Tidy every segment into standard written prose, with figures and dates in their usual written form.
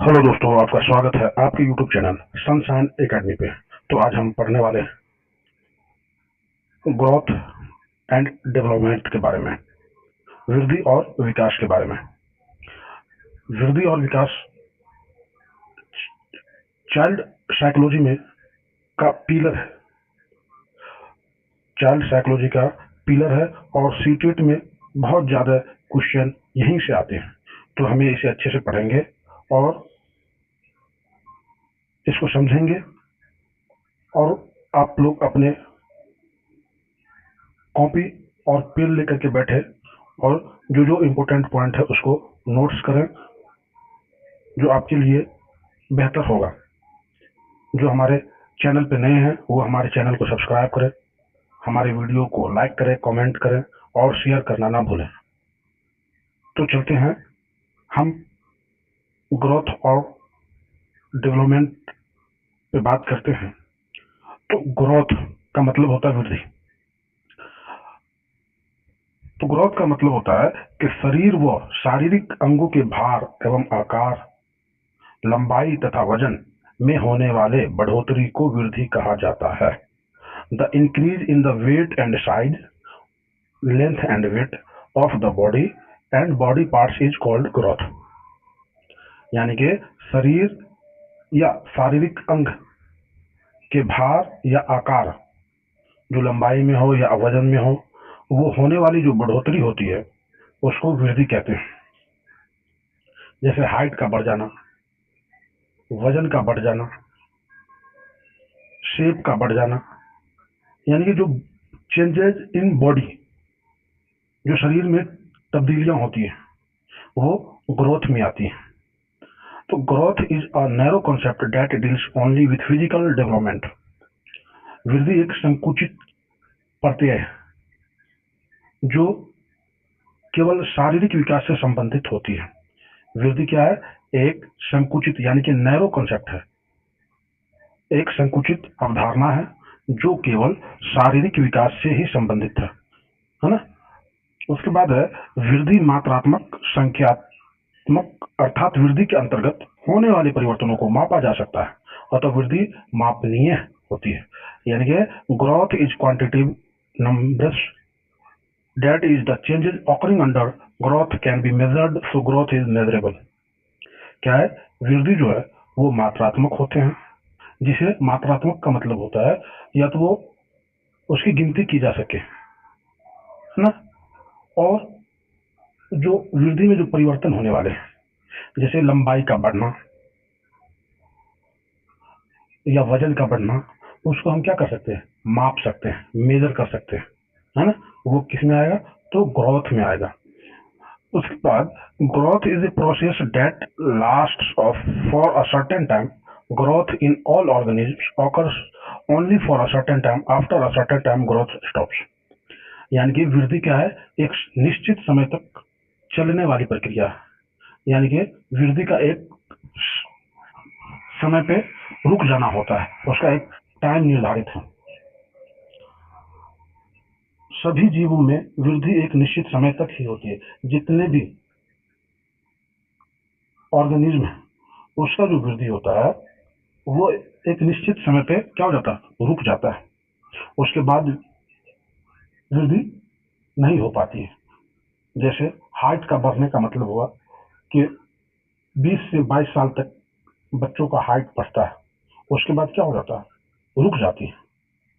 Hello दोस्तों, आपका स्वागत है आपके यूट्यूब चैनल सनशाइन एकेडमी पे। तो आज हम पढ़ने वाले ग्रोथ एंड डेवलपमेंट के बारे में, वृद्धि और विकास के बारे में। वृद्धि और विकास चाइल्ड साइकोलॉजी में का पिलर है। चाइल्ड साइकोलॉजी का पिलर है और सीटेट में बहुत ज़्यादा क्वेश्चन यहीं से आते हैं। तो हमें इसे अच्छे से पढ़ेंगे और इसको समझेंगे, और आप लोग अपने कॉपी और पेन लेकर के बैठे और जो जो इम्पोर्टेंट पॉइंट है उसको नोट्स करें, जो आपके लिए बेहतर होगा। जो हमारे चैनल पे नए हैं वो हमारे चैनल को सब्सक्राइब करें, हमारे वीडियो को लाइक करें, कमेंट करें और शेयर करना ना भूलें। तो चलते हैं, हम ग्रोथ और डेवलपमेंट पे बात करते हैं। तो ग्रोथ का मतलब होता है वृद्धि। तो ग्रोथ का मतलब होता है कि शरीर व शारीरिक अंगों के भार एवं आकार, लंबाई तथा वजन में होने वाले बढ़ोतरी को वृद्धि कहा जाता है। The increase in the weight and size, length and weight of the body and body parts is called growth. यानी कि शरीर या शारीरिक अंग के भार या आकार, जो लंबाई में हो या वजन में हो, वो होने वाली जो बढ़ोतरी होती है उसको वृद्धि कहते हैं। जैसे हाइट का बढ़ जाना, वजन का बढ़ जाना, शेप का बढ़ जाना, यानी कि जो चेंजेस इन बॉडी, जो शरीर में तब्दीलियां होती हैं, वो ग्रोथ में आती हैं। तो growth is a narrow concept that deals only with physical development. वृद्धि एक संकुचित प्रत्यय है जो केवल शारीरिक विकास से संबंधित होती है। वृद्धि क्या है? एक संकुचित यानी कि नैरो कॉन्सेप्ट है, एक संकुचित अवधारणा है जो केवल शारीरिक विकास से ही संबंधित है ना। उसके बाद है वृद्धि मात्रात्मक संख्यात्मक, अर्थात वृद्धि के अंतर्गत होने वाले परिवर्तनों को मापा जा सकता है, अतः वृद्धि मापनीय होती है। यानी कि growth is quantitative numbers, that is the changes occurring under growth can be measured, so growth is measurable। क्या है? वृद्धि जो है वो मात्रात्मक होते हैं, जिसे मात्रात्मक का मतलब होता है या तो वो उसकी गिनती की जा सके, है ना। और जो वृद्धि में जो परिवर्तन होने वाले हैं, जैसे लंबाई का बढ़ना या वजन का बढ़ना, उसको हम क्या कर सकते हैं? माप सकते हैं, मेजर कर सकते हैं, है ना। वो किस में आएगा? तो ग्रोथ में आएगा। उसके बाद growth is a process that last for a certain time. Growth in all organisms occurs only for a certain time, after a certain time growth stops. यानी कि वृद्धि क्या है? एक निश्चित समय तक चलने वाली प्रक्रिया है। यानी कि वृद्धि का एक समय पे रुक जाना होता है, उसका एक टाइम निर्धारित है। सभी जीवों में वृद्धि एक निश्चित समय तक ही होती है। जितने भी ऑर्गेनिज्म है उसका जो वृद्धि होता है वो एक निश्चित समय पे क्या हो जाता है? रुक जाता है। उसके बाद वृद्धि नहीं हो पाती है। जैसे हाइट का बढ़ने का मतलब हुआ कि 20 से 22 साल तक बच्चों का हाइट बढ़ता है, उसके बाद क्या हो जाता है? रुक जाती है।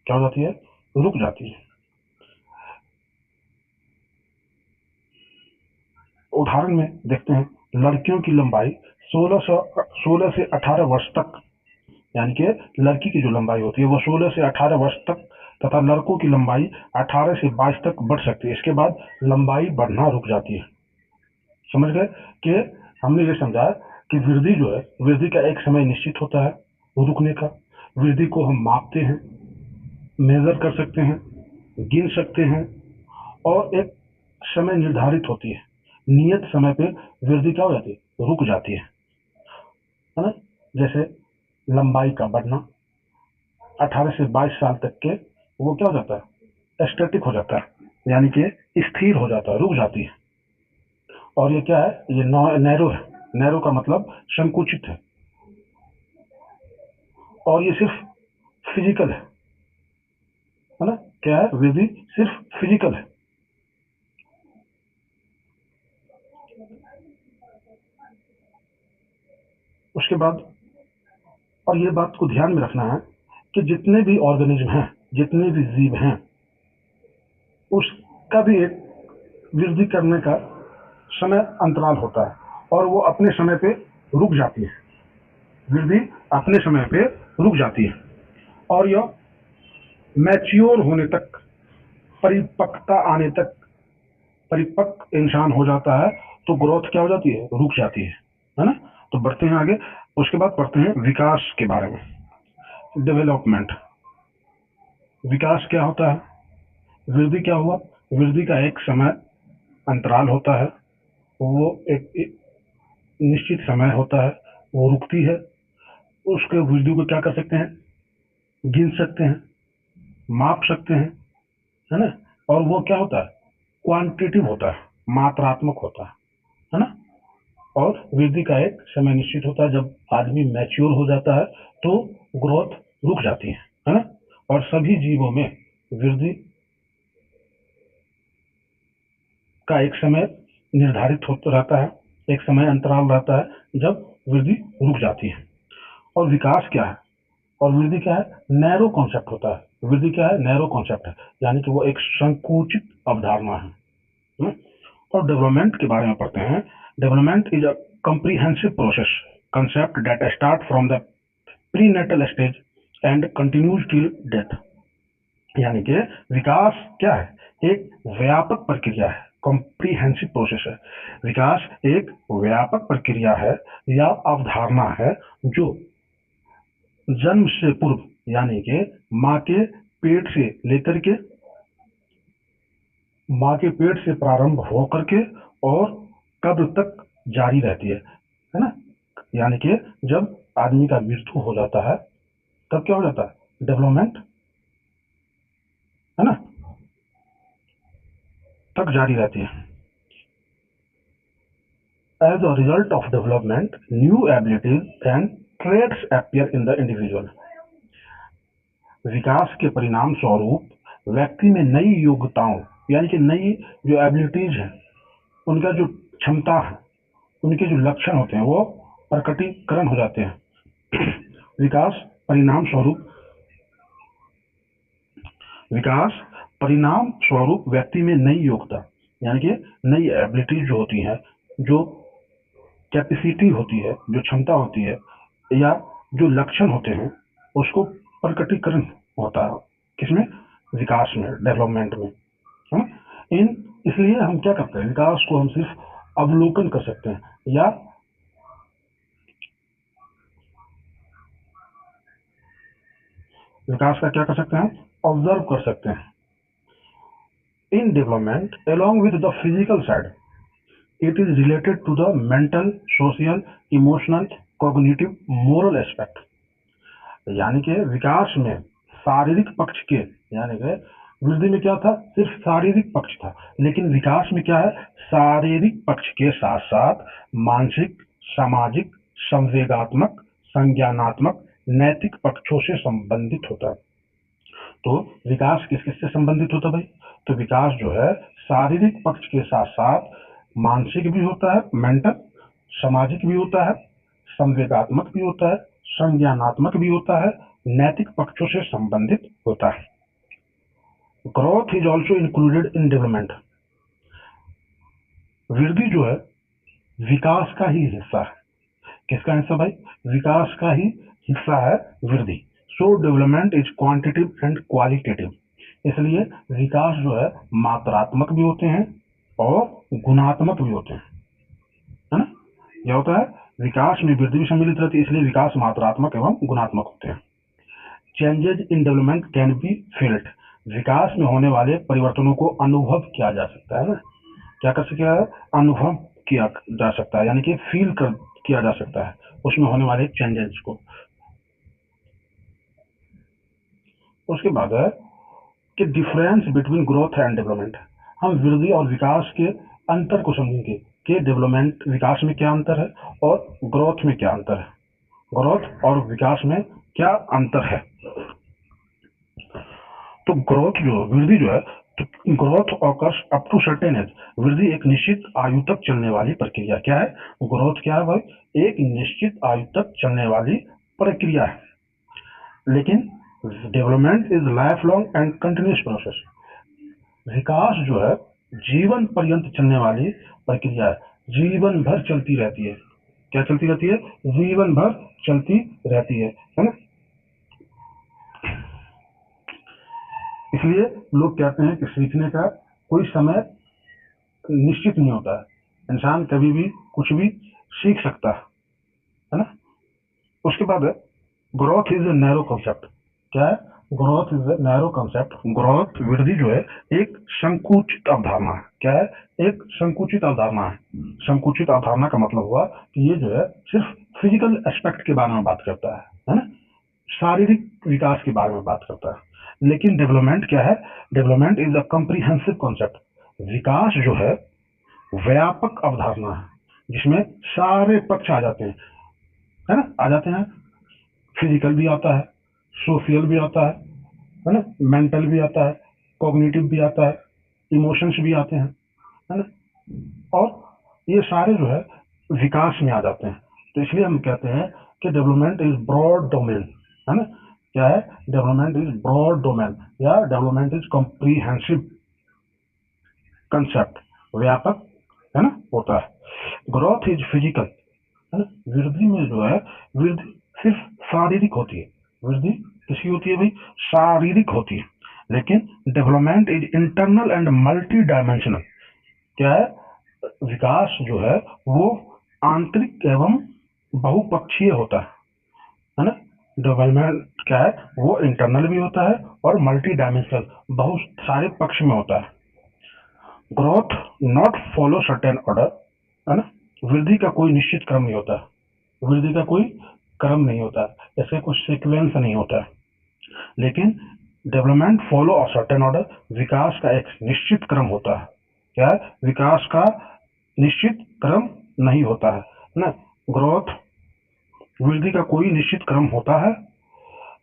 क्या हो जाती है? रुक जाती है। उदाहरण में देखते हैं, लड़कियों की लंबाई 16 से 18 वर्ष तक, यानी कि लड़की की जो लंबाई होती है वो 16 से 18 वर्ष तक, तथा लड़कों की लंबाई 18 से 22 तक बढ़ सकती है। इसके बाद लंबाई बढ़ना रुक जाती है। समझ गए कि हमने ये समझा कि वृद्धि जो है, वृद्धि का एक समय निश्चित होता है रुकने का। वृद्धि को हम मापते हैं, मेजर कर सकते हैं, गिन सकते हैं, और एक समय निर्धारित होती है, नियत समय पे वृद्धि क्या हो जाती है? रुक जाती है ना। जैसे लंबाई का बढ़ना 18 से 22 साल तक के, वो क्या हो जाता है? स्टैटिक हो जाता है, यानी कि स्थिर हो जाता है, रुक जाती है। और ये क्या है? ये नैरो है, नैरो का मतलब संकुचित और ये सिर्फ फिजिकल है ना? क्या है? वृद्धि सिर्फ फिजिकल है। उसके बाद और ये बात को ध्यान में रखना है कि जितने भी ऑर्गेनिज्म हैं, जितने भी जीव हैं, उसका भी एक वृद्धि करने का समय अंतराल होता है और वो अपने समय पे रुक जाती है। वृद्धि अपने समय पे रुक जाती है और यह मैच्योर होने तक, परिपक्वता आने तक, परिपक्व इंसान हो जाता है तो ग्रोथ क्या हो जाती है? रुक जाती है ना? तो बढ़ते हैं आगे। उसके बाद पढ़ते हैं विकास के बारे में। डेवलपमेंट, विकास क्या होता है? वृद्धि क्या हुआ? वृद्धि का एक समय अंतराल होता है, वो एक निश्चित समय होता है, वो रुकती है। उसके वृद्धि को क्या कर सकते हैं? गिन सकते हैं, माप सकते हैं, है ना? और वो क्या होता है? क्वांटिटिव होता है, मात्रात्मक होता है ना? और वृद्धि का एक समय निश्चित होता है। जब आदमी मैच्योर हो जाता है तो ग्रोथ रुक जाती है ना? और सभी जीवों में वृद्धि का एक समय निर्धारित होता रहता है, एक समय अंतराल रहता है जब वृद्धि रुक जाती है। और विकास क्या है और वृद्धि क्या है? नैरो कॉन्सेप्ट होता है। वृद्धि क्या है? नैरो कॉन्सेप्ट है, यानी कि वो एक संकुचित अवधारणा है ना? और डेवलपमेंट के बारे में पढ़ते हैं। Development is a comprehensive process concept that start from the prenatal stage and continues till death। यानी कि विकास क्या है? एक व्यापक प्रक्रिया है, कॉम्प्रिहेंसिव प्रोसेस है। विकास एक व्यापक प्रक्रिया है या अवधारणा है जो जन्म से पूर्व, यानी कि माँ के पेट से लेकर के, माँ के पेट से प्रारंभ होकर के और कब्र तक जारी रहती है ना? यानी कि जब आदमी का मृत्यु हो जाता है तब क्या हो जाता है? डेवलपमेंट, है ना, तक जारी रहती है। As a result of development, new abilities and traits appear in the individual। विकास के परिणाम स्वरूप व्यक्ति में नई योग्यताओं, यानी कि नई जो एबिलिटीज हैं, उनका जो क्षमता है, उनके जो लक्षण होते हैं वो प्रकटीकरण हो जाते हैं। विकास परिणाम स्वरूप, विकास परिणाम स्वरूप व्यक्ति में नई योग्यता, यानी कि नई एबिलिटीज जो होती हैं, जो कैपेसिटी होती है, जो क्षमता होती है या जो लक्षण होते हैं, उसको प्रकटीकरण होता है किसमें? विकास में, डेवलपमेंट में, है ना? इन इसलिए हम क्या करते हैं? विकास को हम सिर्फ अवलोकन कर सकते हैं या विकास का क्या कर सकते हैं? ऑब्जर्व कर सकते हैं। In development along with the physical side, it is related to the mental, social, emotional, cognitive, moral aspect। यानी कि विकास में शारीरिक पक्ष के, यानी कि वृद्धि में क्या था? सिर्फ शारीरिक पक्ष था, लेकिन विकास में क्या है? शारीरिक पक्ष के साथ साथ मानसिक, सामाजिक, संवेगात्मक, संज्ञानात्मक, नैतिक पक्षों से संबंधित होता है। तो विकास किस किस से संबंधित होता है भाई? तो विकास जो है शारीरिक पक्ष के साथ साथ मानसिक भी होता है, मेंटल, सामाजिक भी होता है, संवेगात्मक भी होता है, संज्ञानात्मक भी होता है, नैतिक पक्षों से संबंधित होता है। Growth is also included in development. वृद्धि जो है विकास का ही हिस्सा है। किसका हिस्सा भाई? विकास का ही हिस्सा है वृद्धि। सो development is quantitative and qualitative. इसलिए विकास जो है मात्रात्मक भी होते हैं और गुणात्मक भी होते हैं, है ना? क्या होता है? विकास में वृद्धि भी सम्मिलित रहती है, इसलिए विकास मात्रात्मक एवं गुणात्मक होते हैं। Changes in development can be felt. विकास में होने वाले परिवर्तनों को अनुभव किया जा सकता है ना? क्या कर सकता है? अनुभव किया जा सकता है, यानी कि फील कर किया जा सकता है उसमें होने वाले चेंजेस को। उसके बाद है कि difference between growth and development. हम वृद्धि और विकास के अंतर को समझेंगे कि डेवलपमेंट विकास में क्या अंतर है और ग्रोथ में क्या अंतर है, ग्रोथ और विकास में क्या अंतर है। तो ग्रोथ जो वृद्धि जो है, तो growth occurs up to certain age, वृद्धि एक निश्चित आयु तक चलने वाली प्रक्रिया। क्या है ग्रोथ? क्या है भाई? एक निश्चित आयु तक चलने वाली प्रक्रिया है। लेकिन development is lifelong and continuous process, विकास जो है जीवन पर्यंत चलने वाली प्रक्रिया है, जीवन भर चलती रहती है। क्या चलती रहती है? जीवन भर चलती रहती है ना। इसलिए लोग कहते हैं कि सीखने का कोई समय निश्चित नहीं होता है, इंसान कभी भी कुछ भी सीख सकता है ना। उसके बाद growth is a narrow concept. क्या है? Growth is a narrow concept. Growth वृद्धि जो है एक संकुचित अवधारणा है। क्या है? एक संकुचित अवधारणा है। संकुचित अवधारणा का मतलब हुआ कि ये जो है सिर्फ फिजिकल एस्पेक्ट के बारे में बात करता है ना, शारीरिक विकास के बारे में बात करता है। लेकिन डेवलपमेंट क्या है? Development is a comprehensive concept. विकास जो है व्यापक अवधारणा है, जिसमें सारे पक्ष आ जाते हैं, है ना, आ जाते हैं। फिजिकल भी आता है, सोशल भी आता है ना, मेंटल भी आता है, कॉग्निटिव भी आता है, इमोशंस भी आते हैं, है ना। और ये सारे जो है विकास में आ जाते हैं। तो इसलिए हम कहते हैं कि डेवलपमेंट इज ब्रॉड डोमेन, है ना। क्या है? डेवलपमेंट इज ब्रॉड डोमेन या डेवलपमेंट इज कॉम्प्रिहेंसिव कंसेप्ट, व्यापक, है ना, होता है। ग्रोथ इज फिजिकल, है ना। वृद्धि में जो है, वृद्धि सिर्फ शारीरिक होती है। वृद्धि किसकी होती है भाई? शारीरिक होती है। लेकिन development is internal and multi dimensional. क्या है? विकास जो है वो आंतरिक एवं बहुपक्षीय होता है ना। डेवलपमेंट क्या है? वो इंटरनल भी होता है और मल्टी डायमेंशनल, बहुत सारे पक्ष में होता है। Growth not follow certain order, है ना। वृद्धि का कोई निश्चित क्रम नहीं होता, वृद्धि का कोई क्रम नहीं होता, ऐसे कुछ सीक्वेंस नहीं होता है। लेकिन development follow a certain order, विकास का एक निश्चित क्रम होता है। क्या है? विकास का निश्चित क्रम नहीं होता है ना। ग्रोथ, वृद्धि का कोई निश्चित क्रम होता है,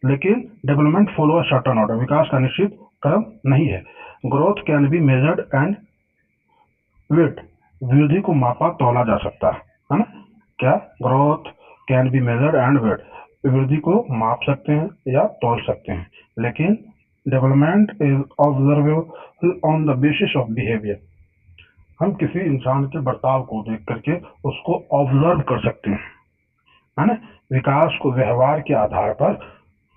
लेकिन development follow a certain order, विकास का निश्चित क्रम नहीं है। Growth can be measured and weight, वृद्धि को मापा तोला जा सकता है ना। क्या? Growth can be measured and weight, वृद्धि को माप सकते हैं या तोल सकते हैं। लेकिन development is observable on the basis of behaviour, हम किसी इंसान के बर्ताव को देख करके उसको ऑब्जर्व कर सकते हैं, है ना। विकास को व्यवहार के आधार पर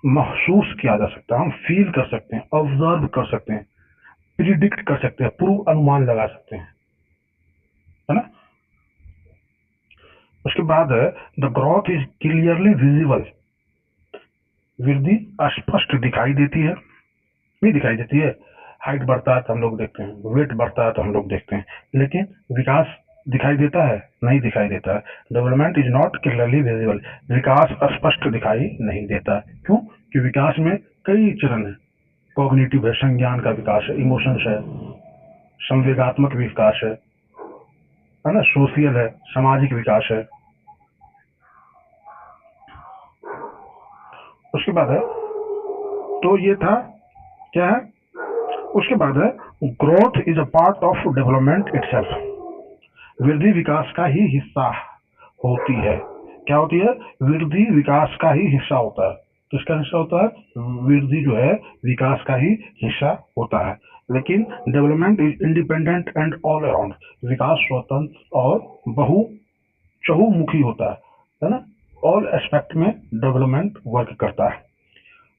महसूस किया जा सकता है, हम फील कर सकते हैं, ऑब्जर्व कर सकते हैं, प्रिडिक्ट कर सकते हैं, पूर्व अनुमान लगा सकते हैं, है ना। उसके बाद the growth is clearly visible, वृद्धि स्पष्ट दिखाई देती है, नहीं दिखाई देती है। हाइट बढ़ता है तो हम लोग देखते हैं, वेट बढ़ता है तो हम लोग देखते हैं, लेकिन विकास दिखाई देता है? नहीं दिखाई देता है। Development is not clearly visible, विकास स्पष्ट दिखाई नहीं देता। क्यों? कि विकास में कई चरण है। कॉग्निटिव है, संज्ञान का विकास है, इमोशंस है, संवेगात्मक विकास है ना, सोशल है, सामाजिक विकास है। उसके बाद है, तो ये था, क्या है? उसके बाद है growth is a part of development itself, वृद्धि विकास का ही हिस्सा होती है। क्या होती है? वृद्धि विकास का ही हिस्सा होता है। किसका हिस्सा होता है? वृद्धि जो है विकास का ही हिस्सा होता है। लेकिन development is independent and all around, विकास स्वतंत्र और बहु चहुमुखी होता है ना। ऑल एस्पेक्ट में डेवलपमेंट वर्क करता है।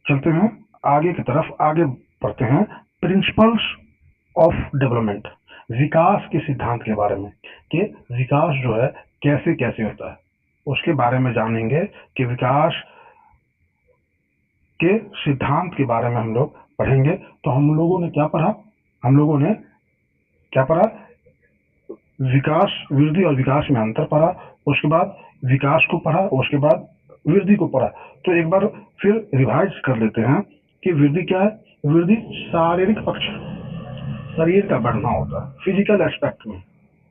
चलते हैं आगे की तरफ, आगे बढ़ते हैं। प्रिंसिपल्स ऑफ डेवलपमेंट, विकास के सिद्धांत के बारे में, कि विकास जो है कैसे कैसे होता है, उसके बारे में जानेंगे। कि विकास के सिद्धांत के बारे में हम लोग पढ़ेंगे। तो हम लोगों ने क्या पढ़ा? हम लोगों ने क्या पढ़ा? विकास, वृद्धि और विकास में अंतर पढ़ा। उसके बाद विकास को पढ़ा, उसके बाद वृद्धि को पढ़ा। तो एक बार फिर रिवाइज कर लेते हैं कि वृद्धि क्या है। वृद्धि शारीरिक पक्ष, शरीर का बढ़ना होता है, फिजिकल एस्पेक्ट में,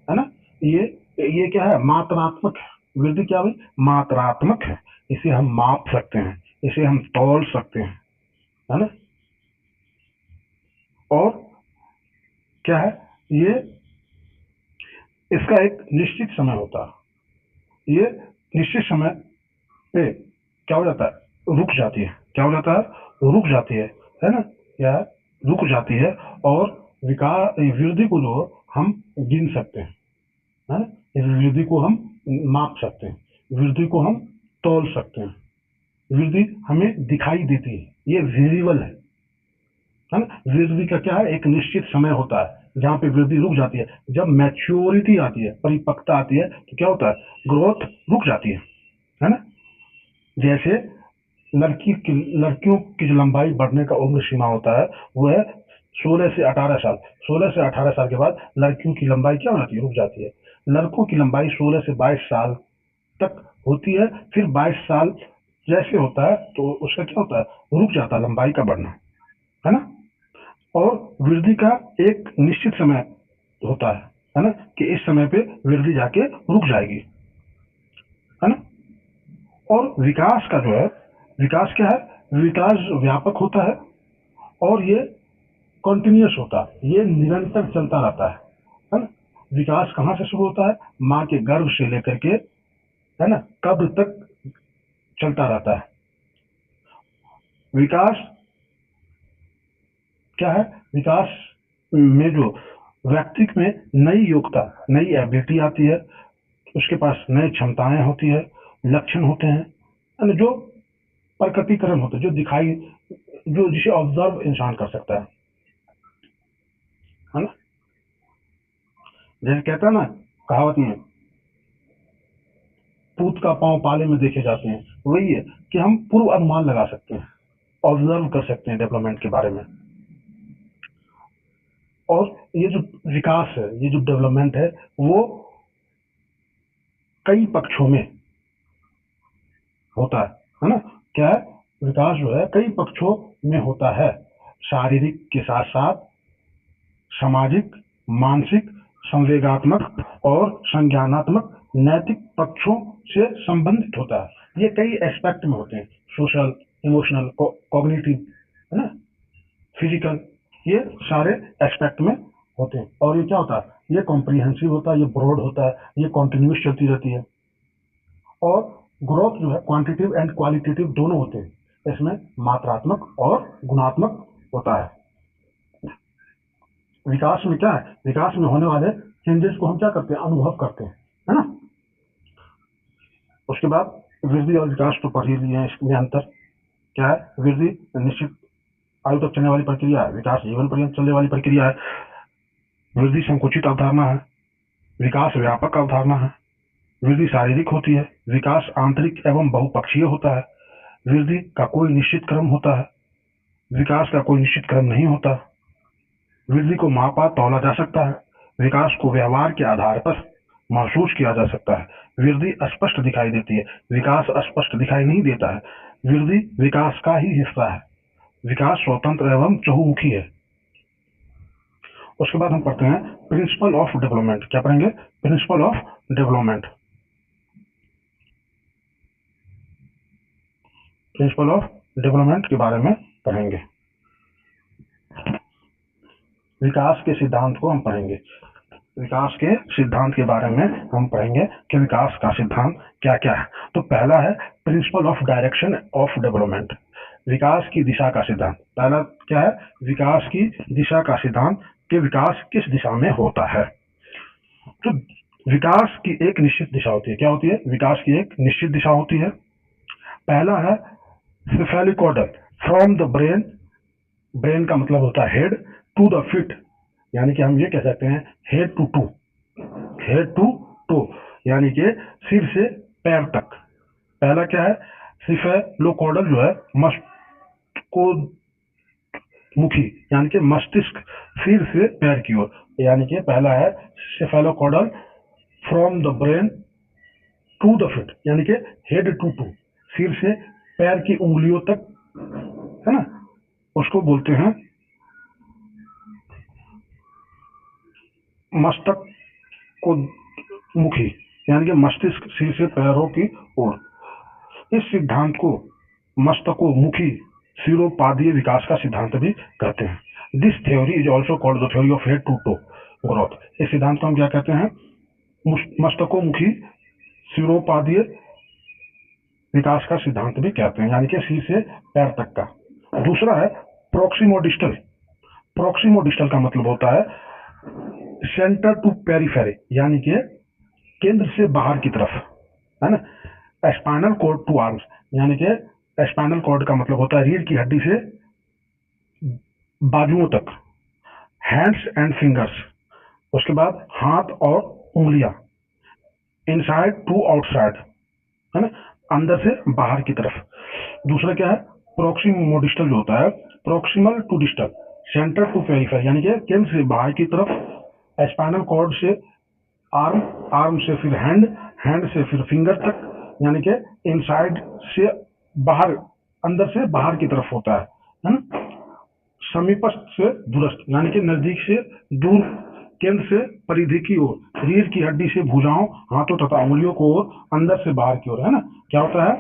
है ना। ये ये क्या है, मात्रात्मक है। वृद्धि क्या हुई, मात्रात्मक है। इसे हम माप सकते हैं, इसे हम तौल सकते हैं, है ना। और क्या है, ये इसका एक निश्चित समय होता है। ये निश्चित समय पे क्या हो जाता है, रुक जाती है। क्या हो जाता है, रुक जाती है ना। क्या है, रुक जाती है। और विकास वृद्धि को जो हम गिन सकते हैं, है ना। इस वृद्धि को हम माप सकते हैं, वृद्धि को हम तौल सकते हैं। वृद्धि हमें दिखाई देती है, ये विजिबल है ना। वृद्धि का क्या है, एक निश्चित समय होता है जहाँ पे वृद्धि रुक जाती है। जब मैच्योरिटी आती है, परिपक्वता आती है, तो क्या होता है, ग्रोथ रुक जाती है ना। जैसे लड़कियों की जो लंबाई बढ़ने का उम्र सीमा होता है, वो है 16 से 18 साल। 16 से 18 साल के बाद लड़कियों की लंबाई क्या हो जाती है, रुक जाती है। लड़कों की लंबाई 16 से 22 साल तक होती है। फिर 22 साल जैसे होता है तो उसका क्या होता है, रुक जाता है लंबाई का बढ़ना, है ना। और वृद्धि का एक निश्चित समय होता है ना, कि इस समय पे वृद्धि जाके रुक जाएगी, है ना। और विकास का जो है, विकास क्या है, विकास व्यापक होता है और ये कॉन्टिन्यूस होता है, ये निरंतर चलता रहता है ना। विकास कहाँ से शुरू होता है, माँ के गर्भ से लेकर के, है ना, कब्र तक चलता रहता है। विकास क्या है, विकास में जो व्यक्ति में नई योग्यता, नई एबिलिटी आती है, उसके पास नई क्षमताएं होती है, लक्षण होते हैं, है ना, जो प्रकटीकरण होते हैं, जो दिखाई, जो जिसे ऑब्जर्व इंसान कर सकता है ना। जैसे कहता है ना कहावत में, पूत का पांव पाले में देखे जाते हैं, वही है कि हम पूर्व अनुमान लगा सकते हैं, ऑब्जर्व कर सकते हैं डेवलपमेंट के बारे में। और ये जो विकास है, ये जो डेवलपमेंट है, वो कई पक्षों में होता है ना। क्या है, विकास जो है कई पक्षों में होता है। शारीरिक के साथ साथ सामाजिक, मानसिक, संवेगात्मक और संज्ञानात्मक, नैतिक पक्षों से संबंधित होता है। ये कई एस्पेक्ट में होते हैं, सोशल, इमोशनल, कॉग्निटिव, है ना, फिजिकल, ये सारे एस्पेक्ट में होते हैं। और ये क्या होता है, ये कॉम्प्रिहेंसिव होता है, ये ब्रॉड होता है, ये कॉन्टिन्यूस चलती रहती है। और ग्रोथ जो है क्वांटिटेटिव एंड क्वालिटेटिव दोनों होते हैं, इसमें मात्रात्मक और गुणात्मक होता है। विकास में क्या है, विकास में होने वाले चेंजेस को हम क्या करते हैं, अनुभव करते हैं, है ना। उसके बाद वृद्धि और विकास तो पढ़ ही लिए हैं, इसमें अंतर क्या है, वृद्धि निश्चित आयु तक चलने वाली प्रक्रिया है, विकास जीवन पर्यंत चलने वाली प्रक्रिया है। वृद्धि संकुचित अवधारणा है, विकास व्यापक अवधारणा है। वृद्धि शारीरिक होती है, विकास आंतरिक एवं बहुपक्षीय होता है। वृद्धि का कोई निश्चित क्रम होता है, विकास का कोई निश्चित क्रम नहीं होता। वृद्धि को मापा तौला जा सकता है, विकास को व्यवहार के आधार पर महसूस किया जा सकता है। वृद्धि स्पष्ट दिखाई देती है, विकास स्पष्ट दिखाई नहीं देता है। वृद्धि विकास का ही हिस्सा है, विकास स्वतंत्र एवं चहुमुखी है। उसके बाद हम पढ़ते हैं प्रिंसिपल ऑफ डेवलपमेंट। क्या पढ़ेंगे, principle of development. Principle of development के बारे में पढ़ेंगे। विकास के सिद्धांत को हम पढ़ेंगे, विकास के सिद्धांत के बारे में हम पढ़ेंगे कि विकास का सिद्धांत क्या क्या है। तो पहला है principle of direction of development, विकास की दिशा का सिद्धांत। पहला क्या है, विकास की दिशा का सिद्धांत, कि विकास किस दिशा में होता है। तो विकास की एक निश्चित दिशा होती है। क्या होती है, विकास की एक निश्चित दिशा होती है। पहला है सिफेलिकॉर्डल, फ्रॉम द ब्रेन, ब्रेन का मतलब होता है हेड, टू द फिट, यानी कि हम ये कह सकते हैं head to to, head to toe, यानी कि सिर से पैर तक। पहला क्या है, सिफेलोकॉर्डल जो है मस्को मुखी, यानी कि मस्तिष्क, सिर से पैर की ओर, यानी कि पहला है cephalocaudal from the brain to the feet, यानी कि हेड टू टू, सिर से पैर की उंगलियों तक, है ना, उसको बोलते हैं मस्तक को, मुखी, यानी कि मस्तिष्क सिर से पैरों की ओर। इस सिद्धांत को मस्तकोमुखी सिरोपादीय विकास का सिद्धांत भी कहते हैं। This theory is also called the theory of head to toe growth. इस सिद्धांत को हम क्या कहते हैं? मस्तकोमुखी सिरोपादीय विकास का सिद्धांत भी कहते हैं, यानी कि सिर से पैर तक का। दूसरा है प्रोक्सिमोडिस्टल। प्रोक्सिमोडिस्टल का मतलब होता है सेंटर टू पेरिफेरी, यानी कि केंद्र से बाहर की तरफ, है ना। स्पाइनल कॉर्ड टू आर्म्स, यानी कि स्पाइनल कॉर्ड का मतलब होता है रीढ़ की हड्डी से बाजुओं तक। हैंड्स एंड फिंगर्स, उसके बाद हाथ और उंगलियां। इनसाइड टू आउटसाइड, है ना, अंदर से बाहर की तरफ। दूसरा क्या है? प्रोक्सिमोडिस्टल जो होता है, proximal to distal, centre to periphery, यानी कि केंद्र से बाहर की तरफ, स्पाइनल कॉर्ड से आर्म, आर्म से फिर हैंड, हैंड से फिर फिंगर तक, यानी कि इनसाइड से बाहर, अंदर से बाहर की तरफ होता है ना। समीपस्थ से दूरस्थ, यानी कि नजदीक से दूर, केंद्र से परिधि की ओर, रीढ़ की हड्डी से भुजाओं, हाथों तथा उंगलियों को ओर, अंदर से बाहर की ओर, है ना। क्या होता है?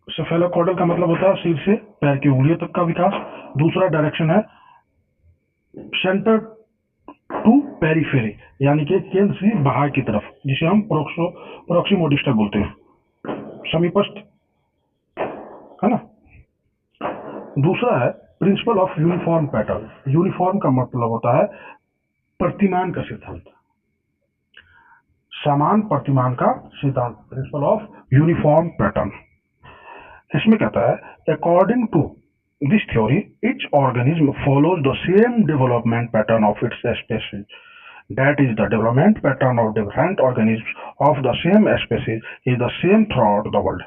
सेफेलोकॉर्डल का मतलब होता है सिर से पैर की उंगलियों तक का विकास। दूसरा डायरेक्शन है सेंटर टू पेरिफेरी, यानी कि केंद्र से बाहर की तरफ, जिसे हम प्रोक्सिमोडिस्टल बोलते हैं, समीपस्थ, है ना। दूसरा है principle of uniform pattern. Uniform का मतलब होता है प्रतिमान का सिद्धांत, समान प्रतिमान का सिद्धांत, प्रिंसिपल ऑफ यूनिफॉर्म पैटर्न। इसमें कहता है according to this theory each organism follows the same development pattern of its species, that is the development pattern of different organisms of the same species is the same throughout the world।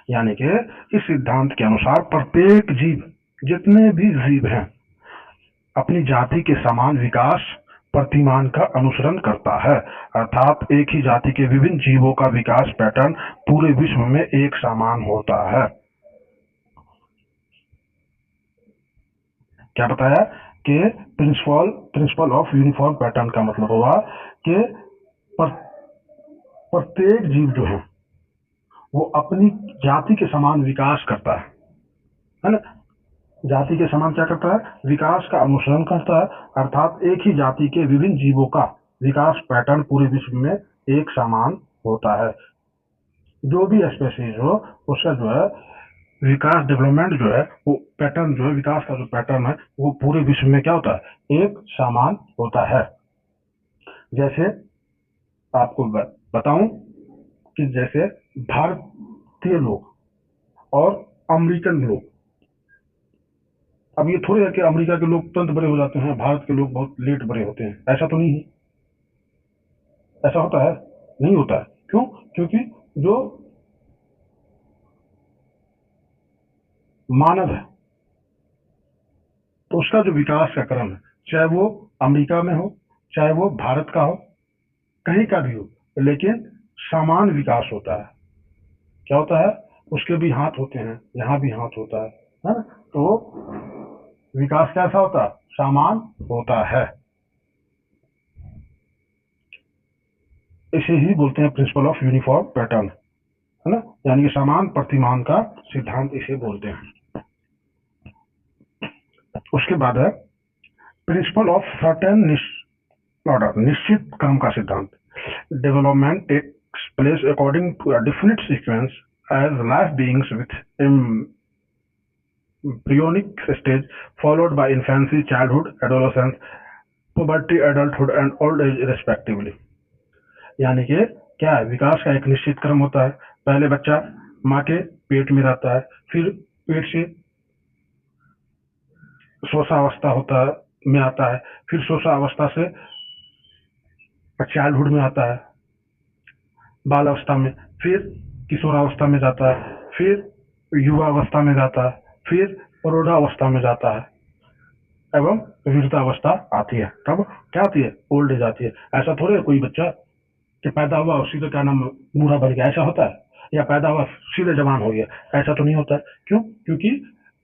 यानी कि इस सिद्धांत के अनुसार प्रत्येक जीव, जितने भी जीव हैं, अपनी जाति के समान विकास प्रतिमान का अनुसरण करता है, अर्थात एक ही जाति के विभिन्न जीवों का विकास पैटर्न पूरे विश्व में एक समान होता है। क्या बताया कि प्रिंसिपल ऑफ यूनिफॉर्म पैटर्न का मतलब हुआ कि प्रत्येक जीव जो है वो अपनी जाति के समान विकास करता है ना। जाति के समान क्या करता है? विकास का अनुसरण करता है, अर्थात एक ही जाति के विभिन्न जीवों का विकास पैटर्न पूरे विश्व में एक समान होता है। जो भी स्पेसीज हो उसका जो है विकास, डेवलपमेंट जो है वो पैटर्न जो है, विकास का जो पैटर्न है वो पूरे विश्व में क्या होता है? एक समान होता है। जैसे आपको बताऊं कि जैसे भारतीय लोग और अमेरिकन लोग, अब ये थोड़ी है कि अमेरिका के लोग तुरंत बड़े हो जाते हैं, भारत के लोग बहुत लेट बड़े होते हैं, ऐसा तो नहीं है। ऐसा होता है? नहीं होता है। क्यों? क्योंकि जो मानव है तो उसका जो विकास का क्रम है, चाहे वो अमेरिका में हो, चाहे वो भारत का हो, कहीं का भी हो, लेकिन समान विकास होता है। क्या होता है? उसके भी हाथ होते हैं, यहाँ भी हाथ होता है ना। तो विकास कैसा होता है? समान होता है। इसे ही बोलते हैं प्रिंसिपल ऑफ यूनिफॉर्म पैटर्न, है ना, यानी कि समान प्रतिमान का सिद्धांत इसे बोलते हैं। उसके बाद है प्रिंसिपल ऑफ सर्टेन ऑर्डर, निश्चित क्रम का सिद्धांत। Development takes place according to a definite sequence as life beings with embryonic stage followed by infancy, childhood, adolescence, puberty, adulthood and old age respectively। यानी कि क्या है? विकास का एक निश्चित क्रम होता है। पहले बच्चा माँ के पेट में रहता है, फिर पेट से शोषावस्था होता है, में आता है, फिर शोषावस्था से चाइल्डहुड में आता है, बाल अवस्था में, फिर किशोरावस्था में जाता है, फिर युवावस्था में जाता है, फिर प्रौढ़ावस्था में जाता है, एवं वृद्धावस्था आती है। तब क्या आती है? ओल्ड एज आती है। ऐसा थोड़े है कोई बच्चा कि पैदा हुआ और सीधे क्या नाम बूढ़ा बन गया, ऐसा होता है? या पैदा हुआ सीधे जवान हो गया, ऐसा तो नहीं होता है। क्यों? क्योंकि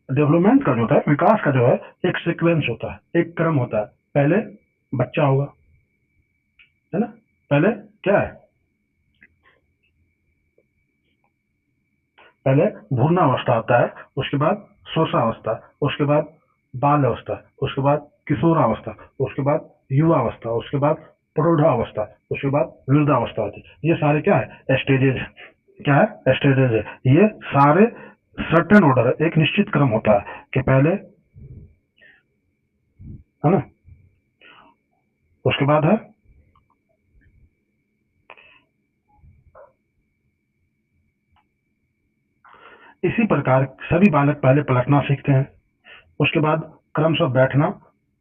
डेवलपमेंट का जो होता है, विकास का जो है एक सीक्वेंस होता है, एक क्रम होता है। पहले बच्चा होगा, है ना, पहले क्या है, पहले भ्रूणावस्था आता है, उसके बाद शोषावस्था, उसके बाद बाल अवस्था, उसके बाद किशोरावस्था, उसके बाद युवावस्था, उसके बाद प्रौढ़ावस्था, उसके बाद वृद्धावस्था होती है। ये सारे क्या है, स्टेजेज है। क्या है, स्टेजेज है। ये सारे सर्टेन ऑर्डर है, एक निश्चित क्रम होता है कि पहले, है ना, उसके बाद है इसी प्रकार सभी बालक पहले पलटना सीखते हैं, उसके बाद क्रमशः बैठना,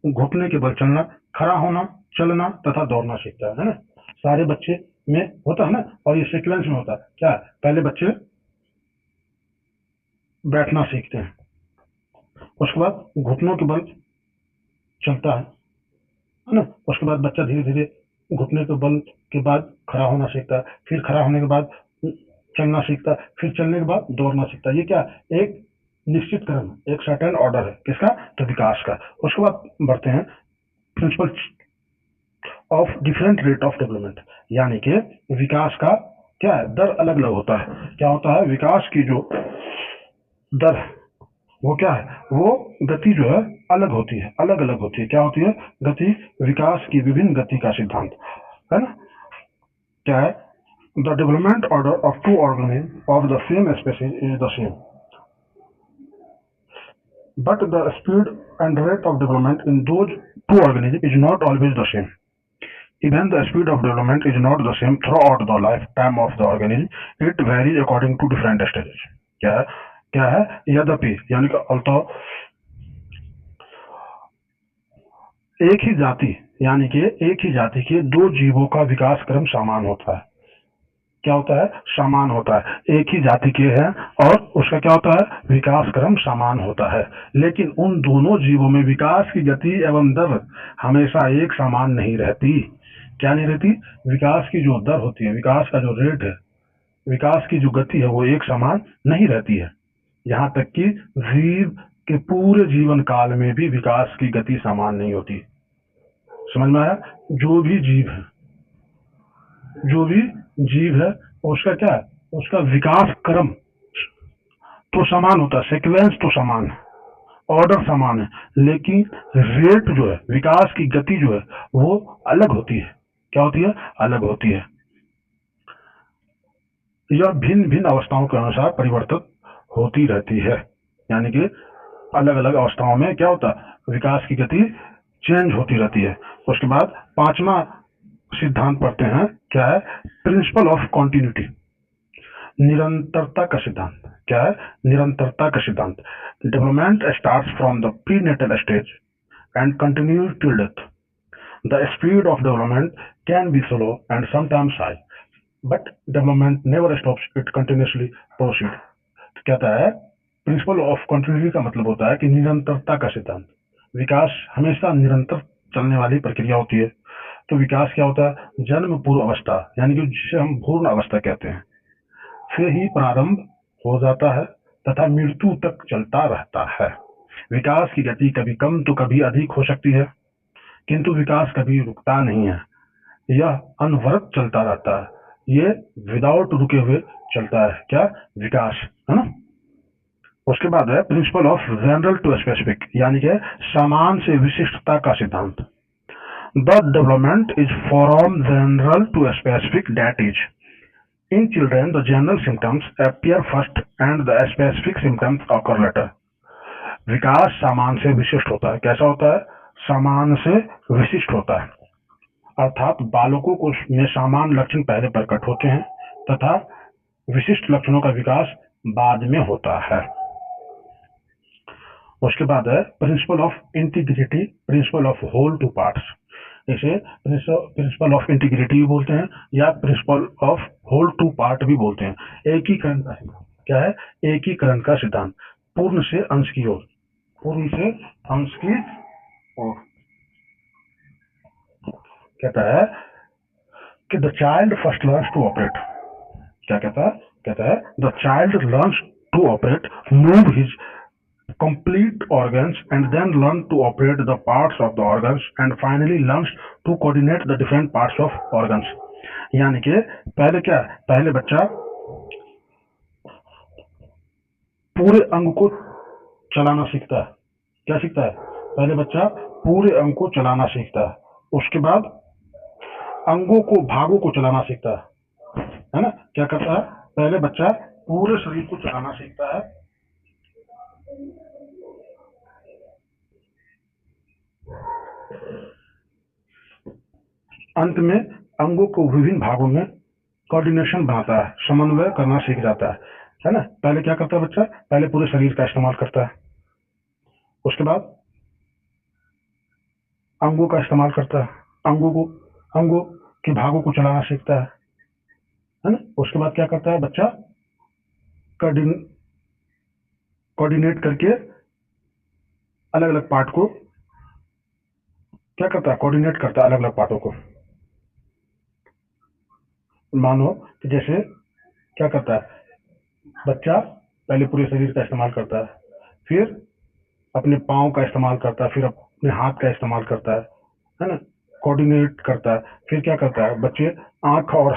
घुटने के बल चलना, खड़ा होना, चलना तथा दौड़ना सीखता है ना। सारे बच्चे में होता है ना, और ये सीक्वेंस में होता है। क्या है, पहले बच्चे बैठना सीखते हैं, उसके बाद घुटनों के बल चलता है ना, उसके बाद बच्चा धीरे धीरे घुटने के बल के बाद खड़ा होना सीखता है, फिर खड़ा होने के बाद चलना सीखता है, फिर चलने के बाद दौड़ना सीखता है। ये क्या, एक निश्चित क्रम, एक सर्टेन ऑर्डर है किसका, तो विकास का। उसके बाद बढ़ते हैं principle of different rate of development, यानी कि विकास का क्या है, दर अलग अलग होता है। क्या होता है, विकास की जो दर है वो क्या है, वो गति जो है अलग होती है, अलग अलग होती है। क्या होती है, गति, विकास की विभिन्न गति का सिद्धांत, है ना। क्या है, the development order of two organism of the same species is the same, but the speed and rate of development in those two organisms is not always the same. Even the speed of development is not the same throughout the lifetime of the organism. It varies according to different stages. क्या है, क्या है, यद्यपि यानी कि अल्तः एक ही जाति, यानी कि एक ही जाति के दो जीवों का विकास क्रम समान होता है। क्या होता है, समान होता है। एक ही जाति के हैं और उसका क्या होता है, विकास क्रम समान होता है, लेकिन उन दोनों जीवों में विकास की गति एवं दर हमेशा एक समान नहीं रहती। क्या नहीं रहती, विकास की जो दर होती है, विकास का जो रेट है, विकास की जो गति है वो एक समान नहीं रहती है। यहाँ तक कि जीव के पूरे जीवन काल में भी विकास की गति समान नहीं होती। समझ में आया, जो भी जीव है, जो भी जीव है उसका क्या है, उसका विकास क्रम तो समान होता है, सीक्वेंस तो समान है, ऑर्डर समान है, लेकिन रेट जो है, विकास की गति जो है वो अलग होती है। क्या होती है, अलग होती है। यह भिन्न भिन्न अवस्थाओं के अनुसार परिवर्तित होती रहती है, यानी कि अलग अलग अवस्थाओं में क्या होता है, विकास की गति चेंज होती रहती है। उसके बाद पांचवा सिद्धांत पढ़ते हैं, क्या है, प्रिंसिपल ऑफ कॉन्टिन्यूटी, निरंतरता का सिद्धांत। क्या है, निरंतरता का सिद्धांत। Development starts from the prenatal stage and continues till death. The speed of development can be slow and sometimes high, but development never stops, it continuously proceed. कहता है, प्रिंसिपल ऑफ कंटिन्यूटी का मतलब होता है कि निरंतरता का सिद्धांत। विकास हमेशा निरंतर चलने वाली प्रक्रिया होती है। तो विकास क्या होता है, जन्म पूर्व अवस्था, यानी कि जिसे हम भ्रूण अवस्था कहते हैं, से ही प्रारंभ हो जाता है तथा मृत्यु तक चलता रहता है। विकास की गति कभी कम तो कभी अधिक हो सकती है, किंतु विकास कभी रुकता नहीं है, यह अनवरत चलता रहता है। ये विदाउट रुके हुए चलता है, क्या, विकास, है ना। उसके बाद है principle of general to specific, यानी कि समान से विशिष्टता का सिद्धांत। The development is from general to specific, that is in children the general symptoms appear first and the specific symptoms occur later. विकास समान से विशिष्ट होता है। कैसा होता है, समान से विशिष्ट होता है, अर्थात बालकों को में समान लक्षण पहले प्रकट होते हैं तथा विशिष्ट लक्षणों का विकास बाद में होता है। उसके बाद है principle of integrity, principle of whole to parts. इसे प्रिंसिपल ऑफ इंटीग्रिटी भी बोलते हैं या principle of whole to part भी बोलते हैं। एकीकरण का सिद्धांत। क्या है, एकीकरण का सिद्धांत। पूर्ण से अंश की ओर, पूर्ण से अंश की ओर। कहता है कि the child first learns to operate. क्या कहता है, कहता है the child learns to operate, move his complete organs and then learn to operate the parts of the organs and finally learns to coordinate the different parts of organs. यानी कि पहले क्या है, पहले बच्चा पूरे अंग को चलाना सीखता है। क्या सीखता है? पहले बच्चा पूरे अंग को चलाना सीखता है, उसके बाद अंगों को, भागों को चलाना सीखता है ना? क्या करता है? पहले बच्चा पूरे शरीर को चलाना सीखता है, अंत में अंगों को विभिन्न भागों में कोऑर्डिनेशन बनाता है, समन्वय करना सीख जाता है ना? पहले क्या करता है बच्चा? पहले पूरे शरीर का इस्तेमाल करता है, उसके बाद अंगों का इस्तेमाल करता है, अंगों के भागों को चलाना सीखता है ना? उसके बाद क्या करता है बच्चा? कोऑर्डिनेट करके अलग अलग पार्ट को क्या करता है? कोऑर्डिनेट करता है अलग अलग पार्टों को। मानो कि जैसे क्या करता है बच्चा? पहले पूरे शरीर का इस्तेमाल करता है, फिर अपने पाँव का इस्तेमाल करता है, फिर अपने हाथ का इस्तेमाल करता है ना? कोऑर्डिनेट करता है। फिर क्या करता है बच्चे? आंख और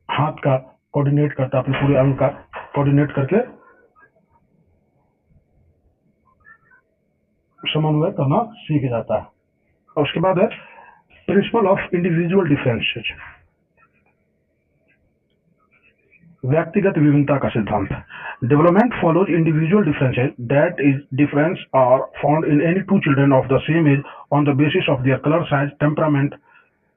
हाथ का कोऑर्डिनेट करता है, अपने पूरे अंग का कोऑर्डिनेट करके समन्वय करना सीख जाता है। और उसके बाद है प्रिंसिपल ऑफ इंडिविजुअल डिफरेंसेस, व्यक्तिगत विभिन्नता का सिद्धांत। Development follows individual differences, that is difference are found in any two children of the same age on the basis of their colour, size, temperament,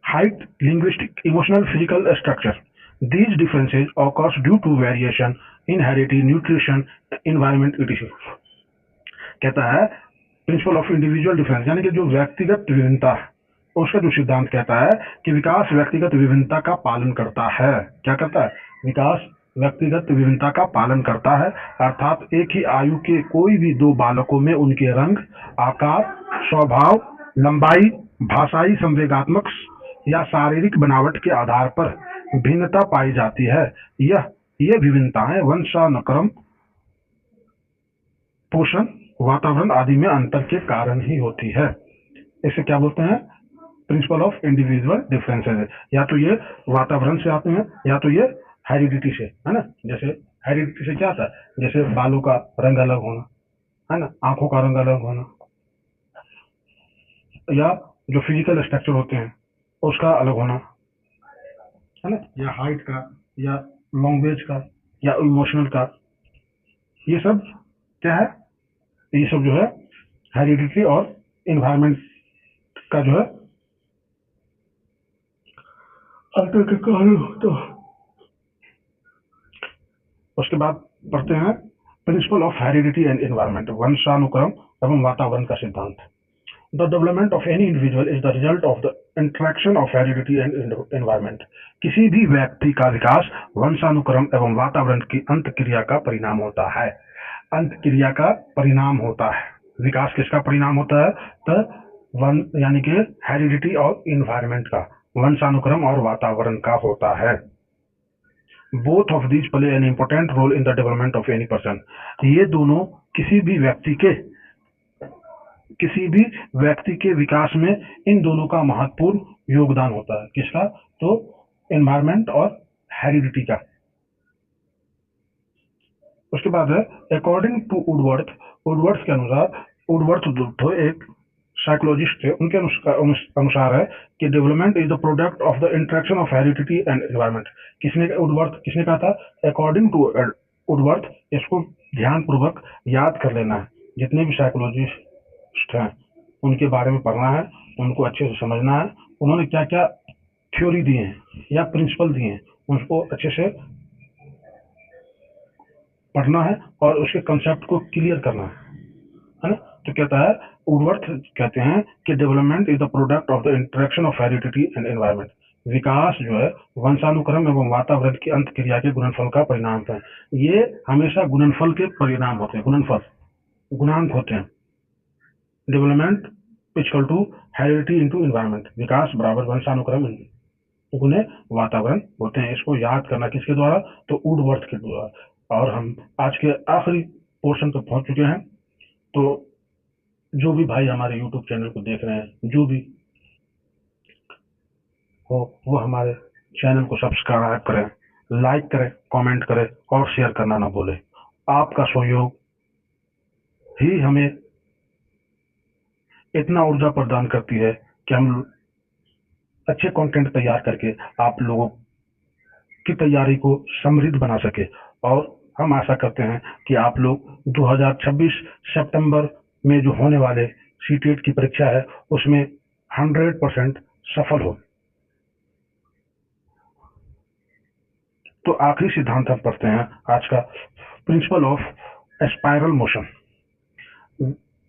height, linguistic, emotional, physical structure. These differences occur due to variation in heredity, nutrition, environment, etc. कहता है principle of individual difference, यानी कि जो व्यक्तिगत विभिन्नता, उसका जो सिद्धांत कहता है कि विकास व्यक्तिगत विभिन्नता का पालन करता है। क्या करता है? विकास व्यक्तिगत विभिन्नता का पालन करता है, अर्थात एक ही आयु के कोई भी दो बालकों में उनके रंग, आकार, स्वभाव, लंबाई, भाषाई, संवेगात्मक या शारीरिक बनावट के आधार पर भिन्नता पाई जाती है। ये विभिन्नताएं वंशानुक्रम, पोषण, वातावरण आदि में अंतर के कारण ही होती है। इसे क्या बोलते हैं? Principle of individual differences. या तो ये वातावरण से आते हैं, या तो ये हेरिडिटी से, है ना? जैसे हेरिडिटी से क्या आता है? जैसे बालों का रंग अलग होना, है ना? आंखों का रंग अलग होना, या जो फिजिकल स्ट्रक्चर होते हैं उसका अलग होना, है ना? या हाइट का, या लैंग्वेज का, या इमोशनल का। ये सब क्या है? ये सब जो है हेरिडिटी और इन्वायरमेंट का जो है अंतर के कारण होता है। उसके बाद पढ़ते हैं principle of heredity and environment, वंशानुक्रम एवं वातावरण का सिद्धांत। The development of any individual is the result of the interaction of heredity and environment. किसी भी व्यक्ति का विकास वंशानुक्रम एवं वातावरण की अंत क्रिया का परिणाम होता है। अंत क्रिया का परिणाम होता है। विकास किसका परिणाम होता है? तो वन यानी कि हेरिडिटी और इन्वायरमेंट का, वंशानुक्रम और वातावरण का होता है। Both of these play an important role in the development of any person. ये दोनों किसी भी व्यक्ति के विकास में इन दोनों का महत्वपूर्ण योगदान होता है। किसका? तो एनवायरमेंट और हेरिडिटी का। उसके बाद है अकॉर्डिंग टू वुडवर्थ, वुडवर्थ के अनुसार, वुडवर्थ जो थे एक साइकोलॉजिस्ट थे, उनके अनुसार है कि development is the product of the interaction of heredity and environment. किसने कहा था? According to Woodworth. इसको ध्यान पूर्वक याद कर लेना है। जितने भी साइकोलॉजिस्ट हैं उनके बारे में पढ़ना है, उनको अच्छे से समझना है, उन्होंने क्या क्या थ्योरी दिए हैं या प्रिंसिपल दिए हैं, उनको अच्छे से पढ़ना है और उसके कंसेप्ट को क्लियर करना है ना? तो कहता है, वुडवर्थ कहते हैं कि development is the product of the interaction of heredity and environment. विकास जो है वंशानुक्रम एवं वातावरण की अंत क्रिया के गुणनफल का परिणाम है। ये हमेशा गुणनफल के परिणाम होते हैं, गुणनफल, गुणांक होते हैं। Development equal to heredity into environment, विकास बराबर वंशानुक्रम गुने वातावरण होते हैं। इसको याद करना किसके द्वारा? तो वुडवर्थ के द्वारा। और हम आज के आखिरी पोर्शन तक पहुंच चुके हैं। तो जो भी भाई हमारे यूट्यूब चैनल को देख रहे हैं, जो भी हो वो हमारे चैनल को सब्सक्राइब करें, लाइक करें, कमेंट करें और शेयर करना ना भूलें। आपका सहयोग ही हमें इतना ऊर्जा प्रदान करती है कि हम अच्छे कंटेंट तैयार करके आप लोगों की तैयारी को समृद्ध बना सके। और हम आशा करते हैं कि आप लोग 2026 सितंबर में जो होने वाले सीटेट की परीक्षा है उसमें 100% सफल हो। तो आखिरी सिद्धांत हम पढ़ते हैं आज का, प्रिंसिपल ऑफ स्पाइरल मोशन,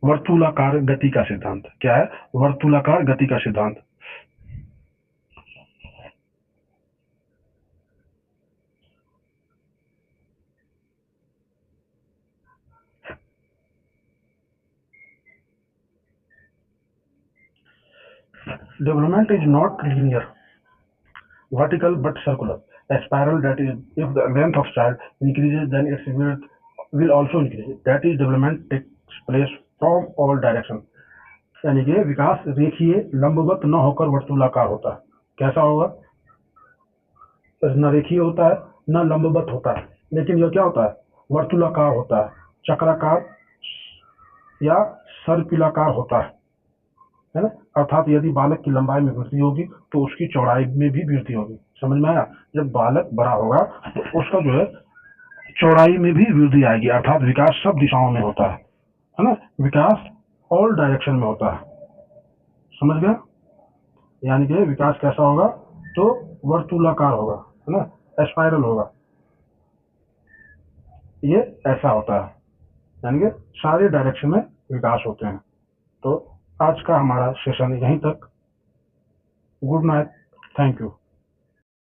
वर्तुलाकार गति का सिद्धांत। क्या है? वर्तुलाकार गति का सिद्धांत। Development is not linear vertical but circular, a spiral that is, if the length of child increases then its width will also increase, that is development takes place from all direction। यानी कि विकास रेखीय लंबवत न होकर वर्तुलाकार होता है। कैसा होगा? न रेखीय होता है न लंबवत होता है, लेकिन यह क्या होता है? वर्तुलाकार होता है, चक्राकार या सर्पिलाकार होता है ना। अर्थात यदि बालक की लंबाई में वृद्धि होगी तो उसकी चौड़ाई में भी वृद्धि होगी। समझ में आया? जब बालक बड़ा होगा तो उसका जो है चौड़ाई में भी वृद्धि आएगी। अर्थात विकास सब दिशाओं में होता है ना। विकास ऑल डायरेक्शन में होता है। समझ गया? यानी कि विकास कैसा होगा? तो वर्तुलाकार होगा, है ना, स्पाइरल होगा। ये ऐसा होता है, यानी कि सारे डायरेक्शन में विकास होते हैं। तो आज का हमारा सेशन यहीं तक। Good night, thank you.